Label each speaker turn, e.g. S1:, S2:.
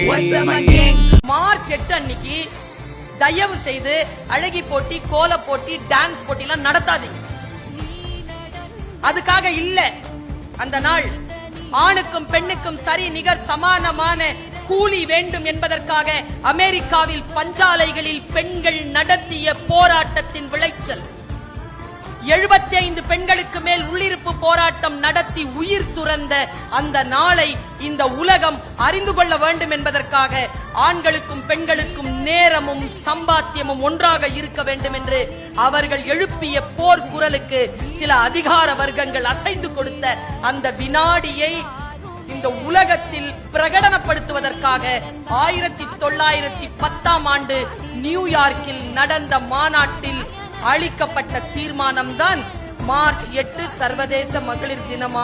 S1: March 8 அன்னைக்கு தயவு செய்து அழகி போட்டி, கோல போட்டி, டான்ஸ் போட்டி எல்லாம் நடத்தாதீங்க. அதுக்காக இல்ல. அந்த நாள் ஆணுக்கும் பெண்ணுக்கும் சரி நிகர் சமானமான கூலி வேண்டும் என்பதற்காக அமெரிக்காவில் பஞ்சாலைகளில் பெண்கள் நடத்திய போராட்டத்தின் விளைச்சல். 75 பெண்களுக்கு மேல் உள்ளிருப்பு போராட்டம் நடத்தி உயிர் துறந்த அந்த நாளை இந்த உலகம் அறிந்து கொள்ள வேண்டும் என்பதற்காக ஆண்களுக்கும் பெண்களுக்கும் நேரமும் சம்பாத்தியமும் ஒன்றாக இருக்க வேண்டும் என்று அவர்கள் எழுப்பிய போர் குரலுக்கு சில அதிகார வர்க்கங்கள் அசைந்து கொடுத்த அந்த வினாடியை இந்த உலகத்தில் பிரகடனப்படுத்துவதற்காக 1910ஆம் ஆண்டு நியூயார்க்கில் நடந்த மாநாட்டில் அளிக்கப்பட்ட தீர்மானம்தான் மார்ச் 8 சர்வதேச மகளிர் தினமாக